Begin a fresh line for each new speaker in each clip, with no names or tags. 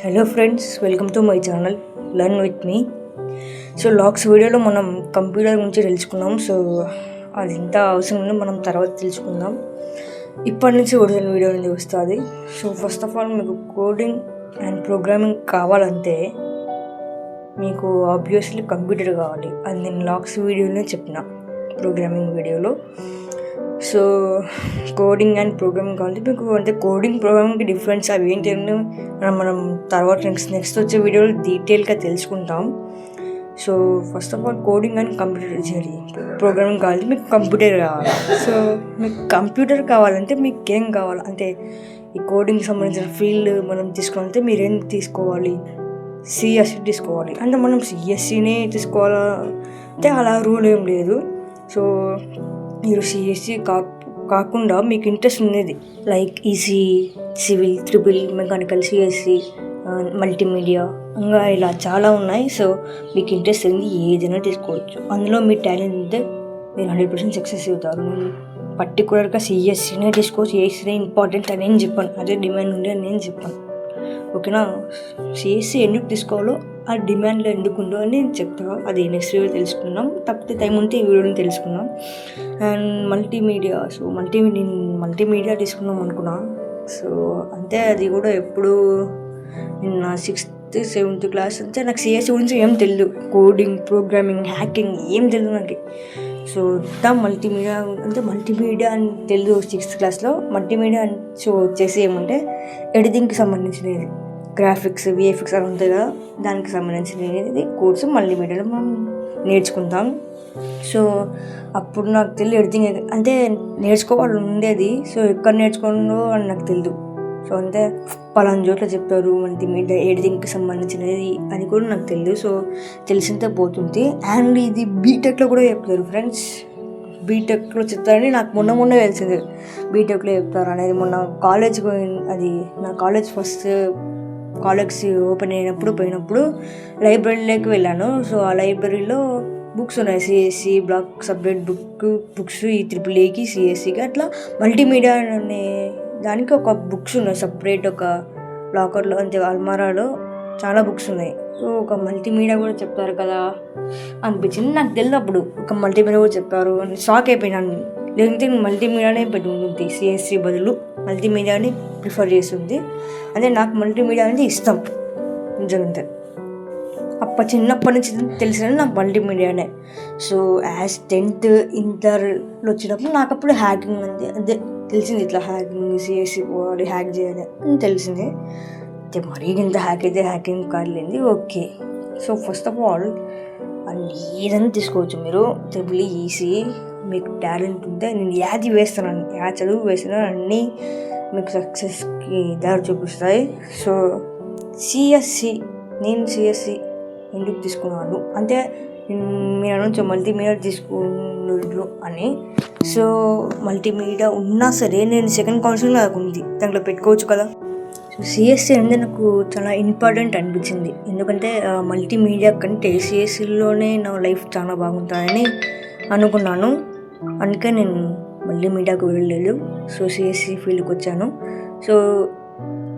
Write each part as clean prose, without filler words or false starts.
Hello friends, welcome to my channel learn with me. So lakhs వీడియోలో మనం computer గురించి తెలుసుకున్నాం. సో అది ఎంత అవసరం ఉందో మనం తర్వాత తెలుసుకుందాం. ఇప్పటి నుంచి ఒరిజినల్ వీడియో అనేది వస్తుంది. సో ఫస్ట్ ఆఫ్ ఆల్ మీకు కోడింగ్ అండ్ ప్రోగ్రామింగ్ కావాలంటే మీకు ఆబ్వియస్లీ కంప్యూటర్ కావాలి. అది నేను లాక్స్ వీడియోనే చెప్పిన, ప్రోగ్రామింగ్ వీడియోలో. సో కోడింగ్ అండ్ ప్రోగ్రామింగ్ కావాలి మీకు. అంటే కోడింగ్ ప్రోగ్రామింగ్కి డిఫరెన్స్ అవి ఏంటి మనం తర్వాత నెక్స్ట్ వచ్చే వీడియోలో డీటెయిల్గా తెలుసుకుంటాం. So first of all coding and computer చేయాలి. ప్రోగ్రామింగ్ కావాలి మీకు కంప్యూటర్ కావాలి. సో మీకు కంప్యూటర్ కావాలంటే మీకు ఏం కావాలి అంటే ఈ కోడింగ్కి సంబంధించిన ఫీల్డ్ మనం తీసుకోవాలంటే మీరేం తీసుకోవాలి, సిఎస్సి తీసుకోవాలి. అంటే మనం సిఎస్సినే తీసుకోవాలా అంటే అలా రూల్ ఏం లేదు. సో మీరు సిఎస్సి కాకుండా మీకు ఇంట్రెస్ట్ ఉన్నది like EC, civil, triple, mechanical, CSC, multimedia, ఇంకా ఇలా చాలా ఉన్నాయి. సో మీకు ఇంట్రెస్ట్ ఉంది ఏదైనా తీసుకోవచ్చు. అందులో మీ టాలెంట్ ఉంటే మీరు 100% సక్సెస్ అవుతారు. నేను పర్టికులర్గా సిఎస్సినే తీసుకోవచ్చు, సిఎస్సినే ఇంపార్టెంట్ అని నేను చెప్పాను, అదే డిమాండ్ ఉంది అని నేను చెప్పాను. ఓకేనా? సిఎస్సి ఎందుకు తీసుకోవాలో, ఆ డిమాండ్లో ఎందుకు ఉందో అని నేను చెప్తాను. అది నెక్స్ట్ వీడియో తెలుసుకుందాం. తప్పితే టైం ఉంటే ఈ వీడియోని తెలుసుకుందాం. అండ్ మల్టీమీడియా, సో నేను మల్టీమీడియా తీసుకుందాం అనుకున్నా. సో అంటే అది కూడా ఎప్పుడు నేను నా 6th 7th క్లాస్ అంటే నాకు సిఎస్సి గురించి ఏం తెలియదు. కోడింగ్, ప్రోగ్రామింగ్, హ్యాకింగ్ ఏం తెలియదు నాకు. సో మల్టీమీడియా అంటే మల్టీమీడియా అని తెలియదు 6th క్లాస్లో. మల్టీమీడియా సో వచ్చేసి ఏమంటే ఎడిటింగ్కి సంబంధించినది, గ్రాఫిక్స్, విఎఫ్ఎక్స్ అని ఉంటాయి కదా, దానికి సంబంధించినది కోర్సు మల్టీమీడియాలో మనం నేర్చుకుంటాం. సో అప్పుడు నాకు తెలియదు ఎడిటింగ్ అంటే నేర్చుకోవాలి ఉండేది. సో ఎక్కడ నేర్చుకోవాలో అని నాకు తెలియదు. సో అంటే పలానా చోట్ల చెప్తారు మల్టీమీడియా ఎడిటింగ్కి సంబంధించినది అని కూడా నాకు తెలియదు. సో తెలిసిందే పోతుంది. అండ్ ఇది బీటెక్లో కూడా చెప్తారు ఫ్రెండ్స్. బీటెక్లో చెప్తారని నాకు మొన్న తెలిసింది బీటెక్లో చెప్తారు అనేది. మొన్న కాలేజ్కి అది నా కాలేజ్ ఓపెన్ పోయినప్పుడు లైబ్రరీలోకి వెళ్ళాను. సో ఆ లైబ్రరీలో బుక్స్ ఉన్నాయి, సిఎస్సి బ్లాక్ సపరేట్ బుక్స్, ఈ AAAకి, సిఎస్సికి అట్లా మల్టీమీడియా అనే దానికి ఒక బుక్స్ ఉన్నాయి సపరేట్. ఒక లాకర్లో అంటే అల్మారాలో చాలా బుక్స్ ఉన్నాయి. సో ఒక మల్టీమీడియా కూడా చెప్తారు కదా అనిపించింది. నాకు తెలియదు అప్పుడు ఒక మల్టీమీడియా కూడా చెప్పారు అని షాక్ అయిపోయినాను. లేకపోతే మల్టీమీడియానే పెట్టి ఉంటుంది, సిఎస్సి బదులు మల్టీమీడియాని ప్రిఫర్ చేస్తుంది. అంటే నాకు మల్టీమీడియా అంటే ఇష్టం నిజంగా. చిన్నప్పటి నుంచి తెలిసిన నాకు మల్టీమీడియానే. సో యాజ్ 10th ఇంటర్లో వచ్చినప్పుడు నాకు అప్పుడు హ్యాకింగ్ అదే తెలిసింది. ఇట్లా హ్యాకింగ్, సిఎస్సి పోవాలి, హ్యాక్ చేయాలి అని తెలిసింది. అంటే మరీ ఇంత హ్యాక్ అయితే హ్యాకింగ్ కాదులేండి. Okay. So first of all ఏదైనా తీసుకోవచ్చు మీరు. ట్రిపుల్ ఈసీ మీకు టాలెంట్ ఉంటే నేను యాది వేస్తున్నాను, చదువు వేస్తున్నాను అన్నీ మీకు సక్సెస్కి దారి చూపిస్తాయి. సో నేను సిఎస్సి ఎందుకు తీసుకున్నాను అంటే మీరు అనొచ్చు మల్టీమీడియా తీసుకున్నారు అని. సో మల్టీమీడియా ఉన్నా సరే నేను సెకండ్ కౌన్సిలింగ్ నాకు ఉంది, దాంట్లో పెట్టుకోవచ్చు కదా. సో సిఎస్సి అనేది నాకు చాలా ఇంపార్టెంట్ అనిపించింది. ఎందుకంటే మల్టీమీడియా కంటే సిఎస్సిలోనే నా లైఫ్ చాలా బాగుంటుందని అనుకున్నాను. అందుకే నేను మల్టీమీడియాకు వెళ్ళలేదు. సో సిఎస్సి ఫీల్డ్కి వచ్చాను. సో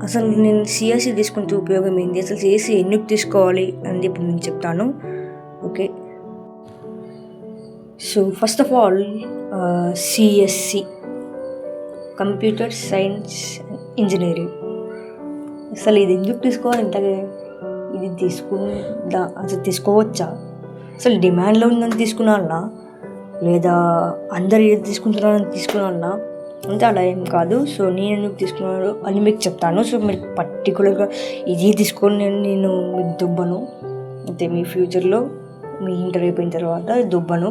అసలు నేను సిఎస్సి తీసుకుంటే ఉపయోగం ఏంటి, అసలు సిఎస్సి ఎందుకు తీసుకోవాలి అని ఇప్పుడు నేను చెప్తాను. Okay. So first of all CSC computer science engineering. అసలు ఇది ఎందుకు తీసుకోవాలి, ఇంతగా ఇది అసలు తీసుకోవచ్చా, అసలు డిమాండ్లో ఉందని తీసుకున్నానా లేదా అందరు ఏది తీసుకుంటున్నారని తీసుకున్నానా అంటే అలా ఏం కాదు. సో నేను ఎందుకు తీసుకున్నాను అని మీకు చెప్తాను. సో మీరు పర్టికులర్గా ఇది తీసుకొని నేను మీకు దుబ్బను. అంటే మీ ఫ్యూచర్లో మీ ఇంటర్ అయిపోయిన తర్వాత దుబ్బను.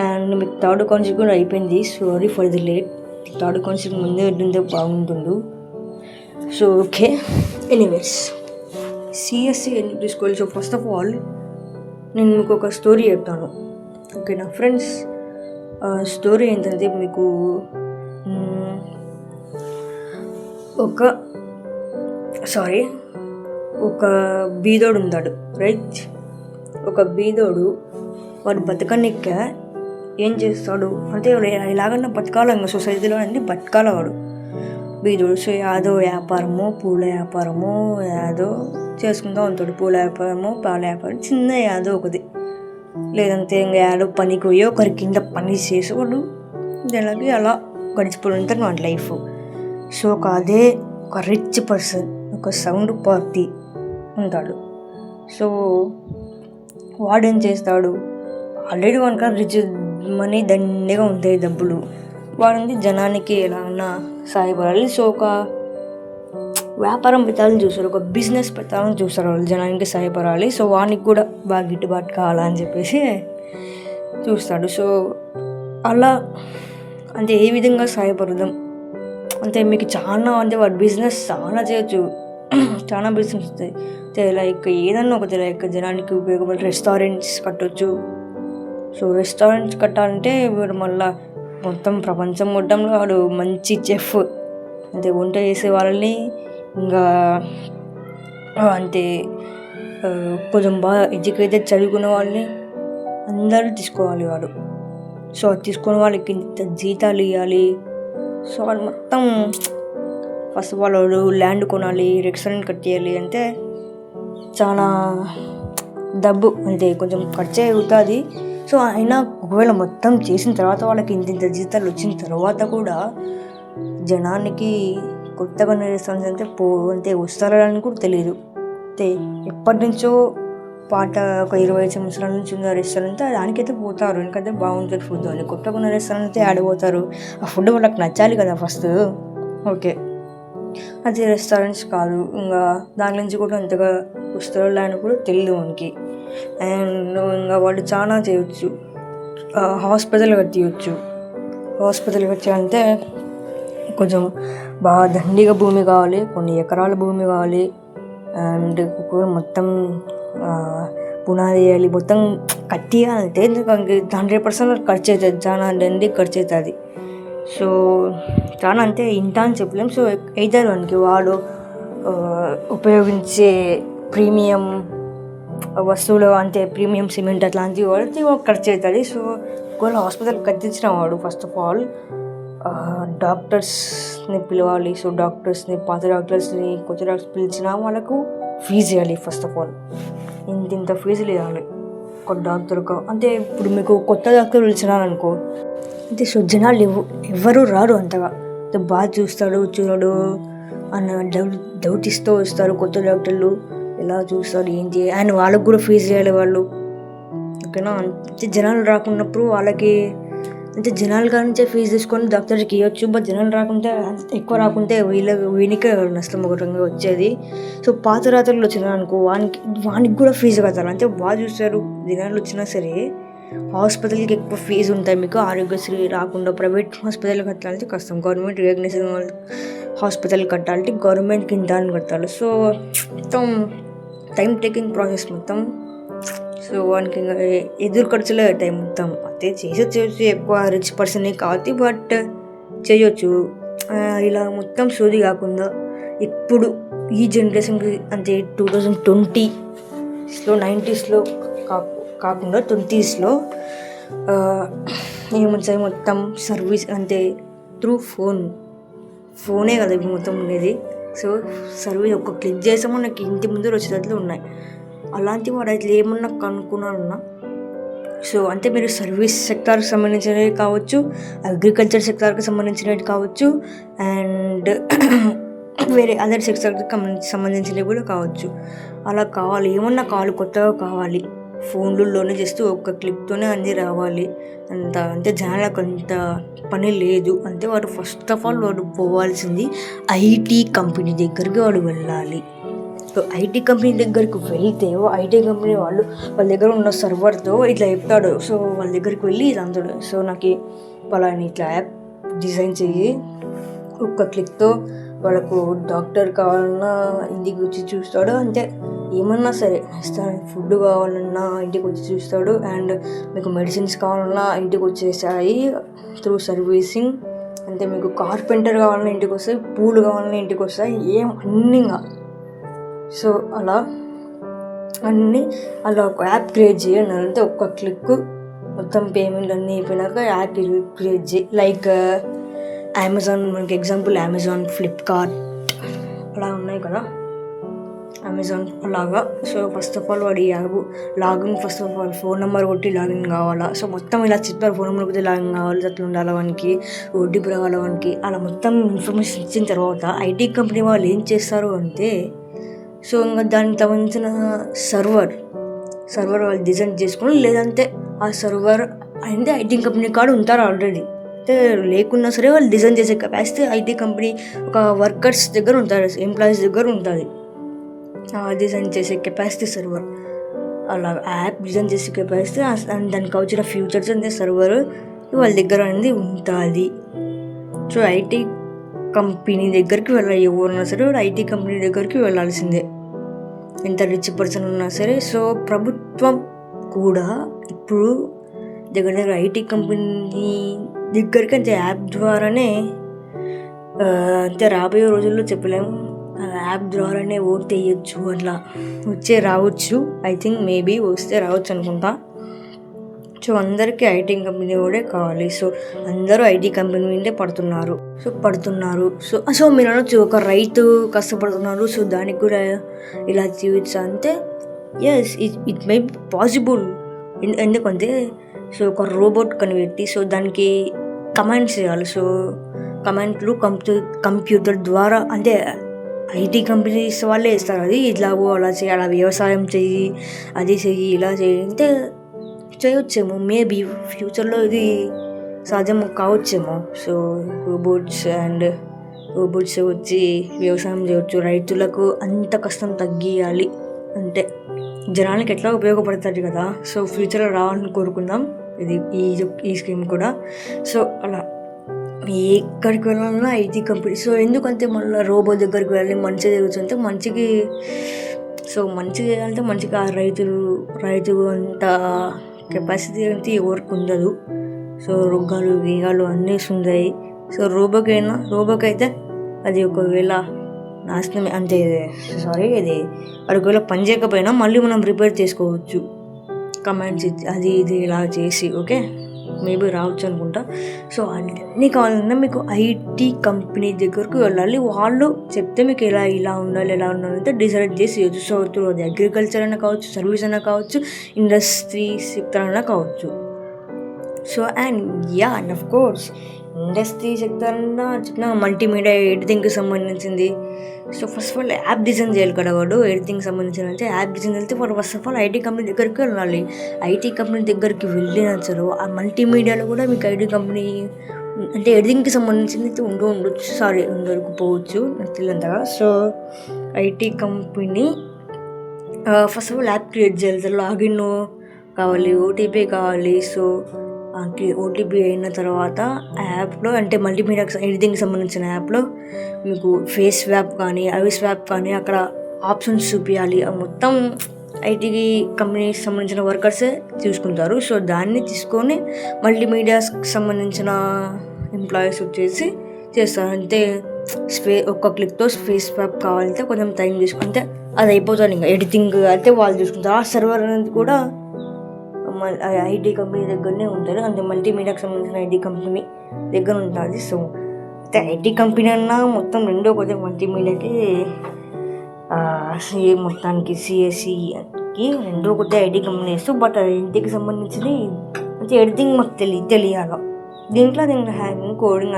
అండ్ మీకు 3rd కౌన్సిలింగ్ కూడా అయిపోయింది. Sorry for the late. 3rd కౌన్సిలింగ్ ముందే ఉంటుందే బాగుంటుండు. So okay. ఎనీవేస్ సిఎస్సి ఎందుకు తీసుకోవాలి. సో ఫస్ట్ ఆఫ్ ఆల్ నేను మీకు ఒక స్టోరీ చెప్తాను. ఓకే నా ఫ్రెండ్స్. స్టోరీ ఏంటంటే మీకు ఒక బీదోడు ఉన్నాడు, రైట్? ఒక బీదోడు వాడు బతకనిక్క ఏం చేస్తాడు అంటే ఇలాగన్నా బతకాల, ఇంకా సొసైటీలో అన్నీ బతకాల వాడు. బీదోడు. సో యాదో వ్యాపారము, పూల వ్యాపారము యాదో చేసుకుంటూ ఉంటాడు. పూల వ్యాపారము, పాల వ్యాపారం, చిన్న యాదో ఒకటి. లేదంటే ఇంకా యాడో పనికి పోయి ఒకరి కింద పని చేసేవాడు జనాలకి అలా గడిచిపోయి ఉంటారు నా లైఫ్. సో అదే ఒక రిచ్ పర్సన్, ఒక సౌండ్ పార్టీ ఉంటాడు. సో వాడేం చేస్తాడు, ఆల్రెడీ వానికి రిచ్ మనీ దండిగా ఉంటాయి, డబ్బులు. వాడింది జనానికి ఎలా ఉన్నా సహాయపడాలి. సో ఒక వ్యాపారం పెట్టాలని చూస్తారు, ఒక బిజినెస్ పెట్టాలని చూస్తారు, వాళ్ళు జనానికి సహాయపడాలి. సో వానికి కూడా బాగా గిట్టుబాటు కావాలని చెప్పేసి చూస్తాడు. సో అలా అంటే ఏ విధంగా సహాయపడదాం అంటే మీకు చాలా అంటే వాడు బిజినెస్ చాలా చేయొచ్చు, చాలా బిజినెస్ వస్తాయి. లైక్ ఏదన్నా ఒకటి లైక్ జనానికి ఉపయోగపడే రెస్టారెంట్స్ కట్టవచ్చు. సో రెస్టారెంట్స్ కట్టాలంటే వీడు మళ్ళీ మొత్తం ప్రపంచం మొత్తంలో వాడు మంచి చెఫ్ అంటే వంట చేసే వాళ్ళని ఇంకా అంటే కొంచెం బాగా ఎడ్యుకేటెడ్ చదువుకునే వాళ్ళని అందరూ తీసుకోవాలి వాడు. సో అది తీసుకునే వాళ్ళకి ఇంత జీతాలు ఇవ్వాలి. సో వాడు మొత్తం ఫస్ట్ ఆఫ్ ఆల్ వాడు ల్యాండ్ కొనాలి, రెస్టారెంట్ కట్టేయాలి అంటే చాలా డబ్బు అంటే కొంచెం ఖర్చు అవుతుంది. సో అయినా ఒకవేళ మొత్తం చేసిన తర్వాత వాళ్ళకి ఇంత జీతాలు వచ్చిన తర్వాత కూడా జనానికి కొత్తగా రెస్టారెంట్స్ అంటే వస్తారని కూడా తెలియదు. అంటే ఎప్పటి నుంచో పాట ఒక 20 సంవత్సరాల నుంచి ఉన్న రెస్టారెంట్ దానికైతే పోతారు, ఎందుకంటే బాగుంటుంది ఫుడ్ అని. కొత్తగా ఉన్న రెస్టారెంట్ అయితే ఆడిపోతారు, ఆ ఫుడ్ వాళ్ళకి నచ్చాలి కదా ఫస్ట్. ఓకే, అది రెస్టారెంట్స్ కాదు, ఇంకా దాని నుంచి కూడా అంతగా వస్తారో అని కూడా తెలియదు మనకి. అండ్ ఇంకా వాళ్ళు చాలా చేయవచ్చు, హాస్పిటల్ కట్టియచ్చు. హాస్పిటల్ కట్టాలంటే కొంచెం బాగా దండిగా భూమి కావాలి, కొన్ని ఎకరాల భూమి కావాలి. అండ్ మొత్తం పునాది వేయాలి, మొత్తం కట్టియాలంటే 100% ఖర్చు అవుతుంది, చాలా దండి ఖర్చు అవుతుంది. సో చాలా అంటే ఇంత అని చెప్పలేము. సో అయితే మనకి వాడు ఉపయోగించే ప్రీమియం వస్తువులు అంటే ప్రీమియం సిమెంట్ అట్లాంటివి వాడితే ఖర్చు అవుతుంది. సో ఒకవేళ హాస్పిటల్ కట్టించిన వాడు ఫస్ట్ ఆఫ్ ఆల్ డాక్టర్స్ని పిలవాలి. సో డాక్టర్స్ని, పాత డాక్టర్స్ని, కొత్త డాక్టర్స్ పిలిచిన వాళ్ళకు ఫీజు ఇవ్వాలి. ఫస్ట్ ఆఫ్ ఆల్ ఇంత ఫీజులు ఇవ్వాలి ఒక డాక్టర్కు. అంటే ఇప్పుడు మీకు కొత్త డాక్టర్ పిలిచినారనుకో అంటే సో జనాలు ఎవరు రారు అంతగా, బాగా చూడడు అన్న డౌట్ ఇస్తూ వస్తారు కొత్త డాక్టర్లు. ఎలా చూస్తారు ఏంటి అండ్ వాళ్ళకు కూడా ఫీజు చేయాలి వాళ్ళు, ఓకేనా. అంటే జనాలు రాకున్నప్పుడు వాళ్ళకి అంటే జనాలు కానించే ఫీజు తీసుకొని డాక్టర్కి ఇవ్వచ్చు. బట్ జనాలు రాకుంటే ఎక్కువ రాకుంటే వీనికే నష్టం ఒక రకంగా వచ్చేది. సో పాత రాత్రులు వచ్చినా అనుకో వానికి కూడా ఫీజు కట్టాలి. అంటే బాగా చూస్తారు జనాలు వచ్చినా సరే. హాస్పిటల్కి ఎక్కువ ఫీజు ఉంటాయి మీకు, ఆరోగ్యశ్రీ రాకుండా ప్రైవేట్ హాస్పిటల్ కట్టాలంటే కష్టం. గవర్నమెంట్ రికగ్నైజేషన్ హాస్పిటల్ కట్టాలంటే గవర్నమెంట్కి ఇంత అని కట్టాలి. సో మొత్తం టైం టేకింగ్ ప్రాసెస్ మొత్తం. సో వానికి ఎదురు ఖర్చులే అవుతాయి మొత్తం. అయితే చేయొచ్చు, ఎక్కువ రిచ్ పర్సనే కాదు బట్ చేయొచ్చు. ఇలా మొత్తం సోది కాకుండా ఇప్పుడు ఈ జనరేషన్కి అంటే 2020లో 90స్లో కాకుండా 20స్లో ఏమొచ్చాయి మొత్తం సర్వీస్ అంటే త్రూ ఫోనే కదా ఇవి మొత్తం ఉండేది. సో సర్వీస్ ఒక్క క్లిక్ చేసామో నాకు ఇంటి ముందు వచ్చేటట్లు ఉన్నాయి. అలాంటి వాడు అయితే ఏమన్నా కనుక్కున్నారన్నా. సో అంటే మీరు సర్వీస్ సెక్టార్కి సంబంధించినవి కావచ్చు, అగ్రికల్చర్ సెక్టార్కి సంబంధించినవి కావచ్చు, అండ్ వేరే అదర్ సెక్టార్కి సంబంధించినవి కూడా కావచ్చు. అలా కావాలి, ఏమన్నా కావాలి, కొత్తగా కావాలి, ఫోన్లలోనే జస్ట్ ఒక్క క్లిక్తోనే అన్నీ రావాలి అంటే జనాలకు అంత పని లేదు. అంటే వాడు ఫస్ట్ ఆఫ్ ఆల్ వాడు పోవాల్సింది ఐటీ కంపెనీ దగ్గరికి వాడు వెళ్ళాలి. సో ఐటీ కంపెనీ దగ్గరికి వెళ్తే ఐటీ కంపెనీ వాళ్ళ దగ్గర ఉన్న సర్వర్తో ఇట్లా చెప్తాడు. సో వాళ్ళ దగ్గరికి వెళ్ళి ఇది అంటాడు, సో నాకు వాళ్ళని ఇట్లా యాప్ డిజైన్ చెయ్యి, ఒక్క క్లిక్తో వాళ్ళకు డాక్టర్ కావాలన్నా ఇంటికి వచ్చి చూస్తాడు. అంటే ఏమన్నా సరే ఫుడ్ కావాలన్నా ఇంటికి వచ్చి చూస్తాడు, అండ్ మీకు మెడిసిన్స్ కావాలన్నా ఇంటికి వచ్చేసాయి త్రూ సర్వీసింగ్. అంటే మీకు కార్పెంటర్ కావాలన్నా ఇంటికి వస్తాయి, పూలు కావాలన్నా ఇంటికి వస్తాయి, అన్నీగా. సో అలా ఒక యాప్ క్రియేట్ చేయండి అంటే ఒక్క క్లిక్ మొత్తం పేమెంట్ అన్నీ అయిపోయినాక యాప్ క్రియేట్ చేయి. లైక్ అమెజాన్, మనకి ఎగ్జాంపుల్ అమెజాన్, ఫ్లిప్కార్ట్ అలా ఉన్నాయి కదా, అమెజాన్ అలాగా. సో ఫస్ట్ ఆఫ్ ఆల్ వాడి app login, first of all phone number కొట్టి లాగిన్ కావాలా. సో మొత్తం ఇలా చెప్తారు, ఫోన్ నెంబర్ కొట్టి లాగిన్ కావాలి, అట్లా ఉండాలి వానికి, ఓటీపీ రావాలి వానికి, అలా మొత్తం ఇన్ఫర్మేషన్ ఇచ్చిన తర్వాత ఐటీ కంపెనీ వాళ్ళు ఏం చేస్తారు అంటే, సో ఇంకా దానికి సంబంధించిన సర్వర్ వాళ్ళు డిజైన్ చేసుకుని, లేదంటే ఆ సర్వర్ అంటే ఐటీ కంపెనీ కాడ ఉంటారు ఆల్రెడీ, అయితే లేకున్నా సరే వాళ్ళు డిజైన్ చేసే కెపాసిటీ ఐటీ కంపెనీ ఒక వర్కర్స్ దగ్గర ఉంటారు, ఎంప్లాయీస్ దగ్గర ఉంటుంది డిజైన్ చేసే కెపాసిటీ సర్వర్. అలా యాప్ డిజైన్ చేసే కెపాసిటీ అండ్ దానికి వచ్చిన ఫ్యూచర్స్ అంటే సర్వర్ వాళ్ళ దగ్గర అనేది ఉంటుంది. సో ఐటీ కంపెనీ దగ్గరికి వెళ్ళాలి, ఎవరున్నా సరే వాడు ఐటీ కంపెనీ దగ్గరికి వెళ్ళాల్సిందే, ఎంత రిచ్ పర్సన్ ఉన్నా సరే. సో ప్రభుత్వం కూడా ఇప్పుడు దగ్గర ఐటీ కంపెనీ దగ్గరికి అంటే యాప్ ద్వారానే, అంటే రాబోయే రోజుల్లో చెప్పలేము, యాప్ ద్వారానే ఓట్ వేయచ్చు, అట్లా రావచ్చు. ఐ థింక్ మేబీ వస్తే రావచ్చు అనుకుంటా. సో అందరికీ ఐటీ కంపెనీ కూడా కావాలి. సో అందరూ ఐటీ కంపెనీ మీదే పడుతున్నారు. సో మీరు అనొచ్చు, ఒక రైతు కష్టపడుతున్నారు, సో దానికి కూడా ఇలా చేయొచ్చు అంటే, yes it may be possible. ఎందుకంటే సో ఒక రోబోట్ కనిపెట్టి, సో దానికి కమాండ్స్ చేయాలి. సో కమాండ్లు కంప్యూటర్ ద్వారా, అంటే ఐటీ కంపెనీస్ వాళ్ళే ఇస్తారు, అది ఇలా అలా చేయి, అలా వ్యవసాయం చెయ్యి, అది చెయ్యి, ఇలా చెయ్యి అంటే చేయొచ్చేమో, మేబీ ఫ్యూచర్లో ఇది సాధ్యం కావచ్చేమో. సో రోబోట్స్ వచ్చి వ్యవసాయం చేయవచ్చు, రైతులకు అంత కష్టం తగ్గియాలి అంటే జనాలకి ఎట్లా ఉపయోగపడుతుంది కదా. సో ఫ్యూచర్లో రావాలని కోరుకుందాం ఈ స్కీమ్ కూడా. సో అలా ఎక్కడికి వెళ్ళాలన్నా ఐటీ కంపెనీ. సో ఎందుకంటే మళ్ళీ రోబో దగ్గరికి వెళ్ళి మంచిగా జరుగుతుంటే మంచిగా చేయాలంటే మంచిగా రైతు అంత కెపాసిటీ అంటే ఎవరికి ఉండదు. సో రోగాలు అన్నీ ఉన్నాయి. సో రోబోకైతే అది ఒకవేళ నాశనమే, అంటే ఇది ఒకవేళ పని చేయకపోయినా మళ్ళీ మనం రిపేర్ చేసుకోవచ్చు, కమాండ్స్ ఇచ్చి అది ఇది ఇలా చేసి. ఓకే, మేబీ రావచ్చు అనుకుంటా. సో అన్నీ కావాలన్నా మీకు ఐటీ కంపెనీ దగ్గరకు వెళ్ళాలి, వాళ్ళు చెప్తే మీకు ఇలా ఉండాలి అంటే డిసైడ్ చేసి చేయొచ్చు. సో అది అగ్రికల్చర్ అయినా కావచ్చు, సర్వీస్ అయినా కావచ్చు, ఇండస్ట్రీ సెక్టర్ అయినా కావచ్చు. So and of course industry sector అన్నా చెప్పిన మల్టీమీడియా ఎడిటింగ్కి సంబంధించింది. So first of all app design చేయాలి కదా వాడు, ఎడిటింగ్కి సంబంధించిన అంటే యాప్ డిజైన్ వెళ్తే వాడు first of all IT company దగ్గరికి వెళ్ళాలి. ఐటీ కంపెనీ దగ్గరికి వెళ్ళిన సరే ఆ మల్టీమీడియాలో కూడా మీకు ఐటీ కంపెనీ అంటే ఎడిటింగ్కి సంబంధించింది అయితే ఉండకపోవచ్చు, నాకు తెలియదంతగా. So IT company first of all app create చేయాలి, లాగిన్ కావాలి, ఓటీపీ కావాలి. సో ఓటీపీ అయిన తర్వాత యాప్లో అంటే మల్టీమీడియా ఎడిటింగ్కి సంబంధించిన యాప్లో మీకు ఫేస్ స్వాప్ కానీ ఐస్ స్వాప్ కానీ అక్కడ ఆప్షన్స్ చూపించాలి. మొత్తం ఐటీ కంపెనీకి సంబంధించిన వర్కర్సే చూసుకుంటారు. సో దాన్ని తీసుకొని మల్టీమీడియాకి సంబంధించిన ఎంప్లాయీస్ వచ్చేసి చేస్తారు. అంటే ఒక్క క్లిక్తో ఫేస్ స్వాప్ కావాలంటే కొంచెం టైం తీసుకుంటే అది అయిపోతుంది. ఇంకా ఎడిటింగ్ అయితే వాళ్ళు చూసుకుంటారు. ఆ సర్వర్ అనేది కూడా ఐటీ కంపెనీ దగ్గరనే ఉంటుంది, అంటే మల్టీమీడియాకి సంబంధించిన ఐటీ కంపెనీ దగ్గర ఉంటుంది. సో అయితే ఐటీ కంపెనీ అన్నా మొత్తం రెండో కొద్దిగా మల్టీమీడియాకి మొత్తానికి సిఎస్సికి రెండో కొద్దిగా ఐటీ కంపెనీ ఇస్తూ, బట్ ఇంటికి సంబంధించింది అంటే ఎడిటింగ్ మాకు తెలియాలి, దీంట్లో హ్యాకింగ్ కోడింగ్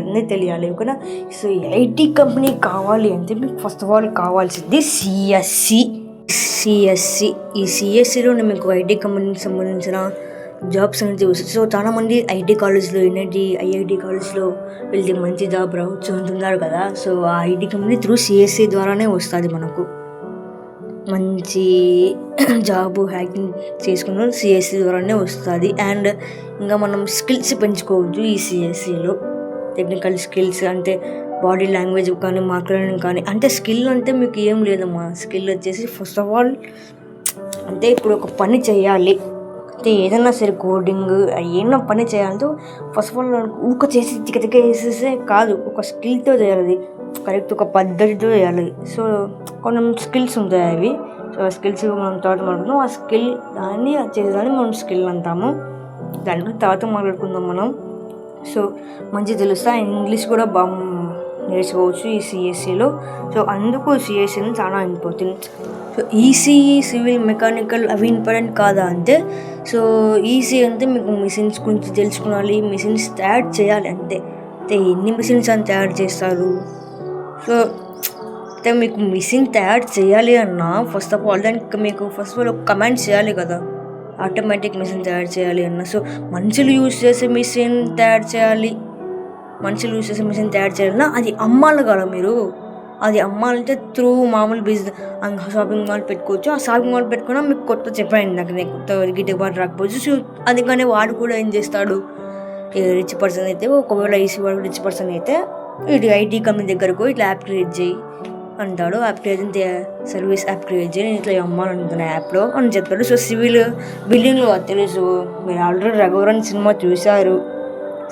అన్నీ తెలియాలి. ఓకేనా. సో ఐటీ కంపెనీ కావాలి అంటే మీకు ఫస్ట్ ఆఫ్ ఆల్ కావాల్సింది సిఎస్సి. ఈ సిఎస్సిలోనే మీకు ఐటీ కంపెనీకి సంబంధించిన జాబ్స్ అనేది వస్తుంది. సో చాలామంది ఐటీ కాలేజ్లో ఐఐటి కాలేజ్లో వెళ్తే మంచి జాబ్ రావచ్చు అంటున్నారు కదా. సో ఆ ఐటీ కంపెనీ త్రూ సిఎస్సి ద్వారానే వస్తుంది, మనకు మంచి జాబ్ హ్యాకింగ్ చేసుకున్న సిఎస్సి ద్వారానే వస్తుంది. అండ్ ఇంకా మనం స్కిల్స్ పెంచుకోవచ్చు ఈ సిఎస్సిలో, టెక్నికల్ స్కిల్స్ అంటే బాడీ లాంగ్వేజ్ కానీ మాట్లాడడం కానీ. అంటే స్కిల్ అంటే మీకు ఏం లేదమ్మా, స్కిల్ వచ్చేసి ఫస్ట్ ఆఫ్ ఆల్ అంటే ఇప్పుడు ఒక పని చేయాలి అంటే ఏదైనా సరే కోడింగ్ ఏదైనా పని చేయాలంటే ఫస్ట్ ఆఫ్ ఆల్ ఊక చేసి తిక్క వేసేసే కాదు, ఒక స్కిల్తో చేయాలి, కరెక్ట్ ఒక పద్ధతితో చేయాలి. సో కొంచెం స్కిల్స్ ఉంటాయి అవి. సో ఆ స్కిల్స్ మనం తర్వాత మాట్లాడుకుందాం. ఆ స్కిల్ దాన్ని చేసేదాన్ని మనం స్కిల్ అంటాము. దాని గురించి తర్వాత మాట్లాడుకుందాం మనం. సో మంచి తెలుస్తా, ఇంగ్లీష్ కూడా బాగా నేర్చుకోవచ్చు ఈ సిఎస్సిలో. సో అందుకు సిఎస్సిని చాలా important. So ECE, civil, mechanical అవి ఇంపార్టెంట్ కాదా అంటే, సో ఈసీ అంటే మీకు మిషన్స్ గురించి తెలుసుకోవాలి, మిషన్స్ తయారు చేయాలి అంతే. అయితే ఎన్ని మిషన్స్ అని తయారు చేస్తారు? సో అయితే మీకు మిషన్ తయారు చేయాలి అన్నా ఫస్ట్ ఆఫ్ ఆల్ దానికి మీకు ఫస్ట్ ఆఫ్ ఆల్ ఒక కమాండ్ చేయాలి కదా, ఆటోమేటిక్ మిషన్ తయారు చేయాలి అన్న. సో మనుషులు యూజ్ చేసే మిషన్ తయారు చేయాలి, మనుషులు యూజ్ చేసే మిషన్ తయారు చేయాలన్నా అది అమ్మాలి కదా మీరు. అది అమ్మాలంటే త్రూ మామూలు బిజినెస్ షాపింగ్ మాల్ పెట్టుకోవచ్చు. ఆ షాపింగ్ మాల్ పెట్టుకున్నా మీకు కొత్త చెప్పండి, నాకు కొత్త గిట్టుబాటు రాకపోవచ్చు. సో అందుకనే వాడు కూడా ఏం చేస్తాడు, రిచ్ పర్సన్ అయితే, ఒకవేళ ఈసీ వాడు రిచ్ పర్సన్ అయితే ఇటు ఐటీ కంపెనీ దగ్గరకు ఇట్లా యాప్ క్రియేట్ చేయి అంటాడు. App create service app create చేయి, నేను ఇట్లా అమ్మాలనుకున్న యాప్లో అని చెప్తాడు. సో సివిల్ బిల్డింగ్లో తెలుసు, మీరు ఆల్రెడీ రఘువరన్ సినిమా చూశారు,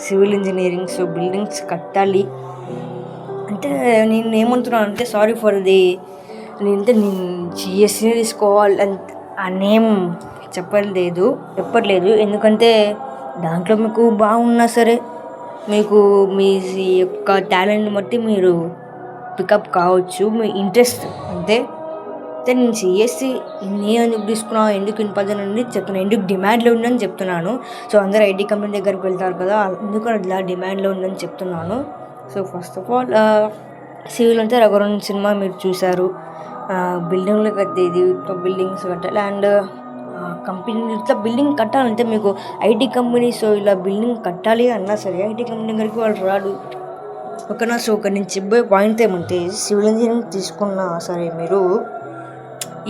సివిల్ ఇంజనీరింగ్. సో బిల్డింగ్స్ కట్టాలి అంటే నేను ఏమంటున్నాను అంటే, సారీ ఫర్ ది, నేను సిఎస్సి తీసుకోవాలి అనేం చెప్పట్లేదు. ఎందుకంటే దాంట్లో మీకు బాగున్నా సరే మీకు మీ యొక్క టాలెంట్ బట్టి మీరు పికప్ కావచ్చు, మీ ఇంట్రెస్ట్ అంతే. నేను సిఎస్సి నేను ఎందుకు తీసుకున్నా, ఎందుకు ఇంపార్టెంట్ అని చెప్తున్నాను, ఎందుకు డిమాండ్లో ఉందని చెప్తున్నాను. సో అందరూ ఐటీ కంపెనీ దగ్గరికి వెళ్తారు కదా, అందుకు అట్లా డిమాండ్లో ఉందని చెప్తున్నాను. So first of all civil అంటే రఘువరన్ సినిమా మీరు చూశారు, బిల్డింగ్లు కట్టేది, బిల్డింగ్స్ కట్టాలి. అండ్ కంపెనీ ఇట్లా బిల్డింగ్ కట్టాలంటే మీకు ఐటీ కంపెనీ, సో ఇలా బిల్డింగ్ కట్టాలి అన్నా సరే ఐటీ కంపెనీ దగ్గరికి వాళ్ళు రాడు, ఓకేనా. సో ఒక నేను చెప్పే పాయింట్ ఏమంటే, సివిల్ ఇంజనీరింగ్ తీసుకున్నా సరే మీరు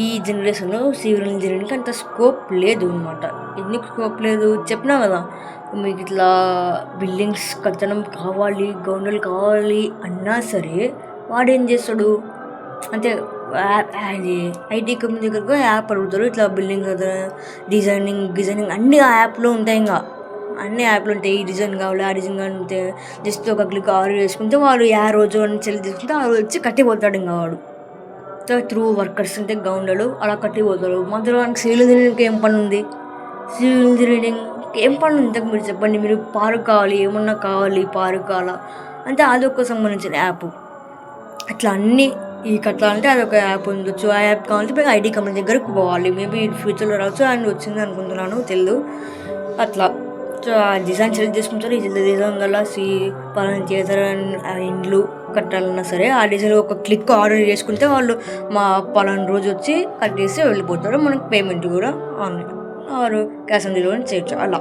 ఈ జనరేషన్లో సివిల్ ఇంజనీరింగ్కి అంత స్కోప్ లేదు అనమాట. ఎందుకు స్కోప్ లేదు చెప్పినా కదా, మీకు ఇట్లా బిల్డింగ్స్ కట్టడం కావాలి, గవర్నర్లు కావాలి అన్నా సరే వాడు ఏం చేస్తాడు అంటే అది ఐటీ కంపెనీ దగ్గరకు యాప్ అడుగుతారు, ఇట్లా బిల్డింగ్ డిజైనింగ్ అన్నీ ఆ యాప్లో ఉంటాయి. ఇంకా అన్ని యాప్లు ఉంటాయి, ఈ డిజైన్ కావాలి, ఆ డిజైన్ కావాలంటే జస్ట్ ఒక క్లిక్ ఆర్డర్ చేసుకుంటే వాళ్ళు ఆ రోజు అని చెల్లి తీసుకుంటే ఆ రోజు వచ్చి కట్టిపోతాడు. ఇంకా వాడు త్రూ వర్కర్స్ ఉంటే గౌండలు అలా కట్టిపోతారు. మధ్యలో మనకి సివిల్ ఇంజనీరింగ్కి ఏం పని ఉంది, సివిల్ ఇంజనీరింగ్కి ఏం పని ఉంది ఇంతకు మీరు చెప్పండి. మీరు పార్క్ కావాలి, ఏమన్నా కావాలి, పార్క్ కావాలా అంటే అదొక సంబంధించిన యాప్. అట్లా అన్నీ ఈ కట్టాలంటే అదొక యాప్ ఉండొచ్చు. ఆ యాప్ కావాలంటే మీరు ఐటీ కంపెనీ దగ్గరకు పోవాలి, మేబీ ఫ్యూచర్లో రావచ్చు. అండ్ వచ్చింది అనుకుంటున్నాను, తెలియదు. అట్లా సో ఆ డిజైన్ సెలెక్ట్ చేసుకుంటారు, ఈ డిజైన్ వల్ల పలానా చేస్తారు ఇండ్లు కట్టాలన్నా సరే ఆ డిజైన్ ఒక క్లిక్ ఆర్డర్ చేసుకుంటే వాళ్ళు మా పలానా రోజు వచ్చి కట్టేసి వెళ్ళిపోతారు. మనకు పేమెంట్ కూడా ఆన్లైన్ ఆరు క్యాష్ ఆన్ డెలివరీ చేయొచ్చు. అలా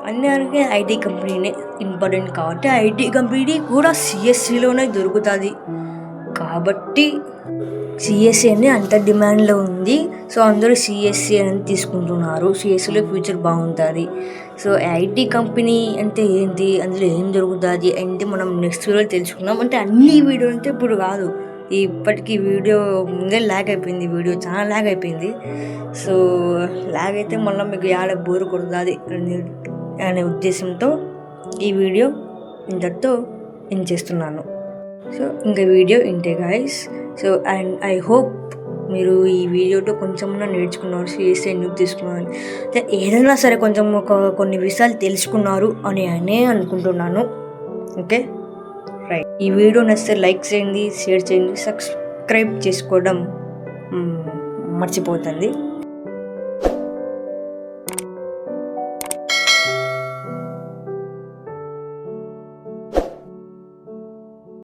అన్నీ ఐటీ కంపెనీనే ఇంపార్టెంట్ కాబట్టి ఐటీ కంపెనీ కూడా సిఎస్సిలోనే దొరుకుతుంది కాబట్టి సిఎస్సి అని అంత డిమాండ్లో ఉంది. సో అందరూ సిఎస్సి అని తీసుకుంటున్నారు, సిఎస్సిలో ఫ్యూచర్ బాగుంటుంది. సో ఐటీ కంపెనీ అంటే ఏంటి, అందులో ఏం జరుగుతుంది అంటే మనం నెక్స్ట్ వీడియోలో తెలుసుకున్నాం. అంటే అన్ని వీడియోలు అంటే ఇప్పుడు కాదు, ఇప్పటికీ వీడియో ముందే ల్యాగ్ అయిపోయింది, వీడియో చాలా ల్యాగ్ అయిపోయింది. సో ల్యాగ్ అయితే మళ్ళీ మీకు యాడ బోర్ కొడుతుంది అనే ఉద్దేశంతో ఈ వీడియో ఇంతటితో నేను చేస్తున్నాను. సో ఇంకా వీడియో ఇంతే guys. So and I hope మీరు ఈ వీడియోతో కొంచెం నేర్చుకున్నారు, సిఎస్సి ఎందుకు తీసుకున్నారు అంటే ఏదైనా సరే కొంచెం కొన్ని విషయాలు తెలుసుకున్నారు అని అనుకుంటున్నాను. ఓకే రైట్, ఈ వీడియో నచ్చితే లైక్ చేయండి, షేర్ చేయండి, సబ్స్క్రైబ్ చేసుకోవడం మర్చిపోతుంది.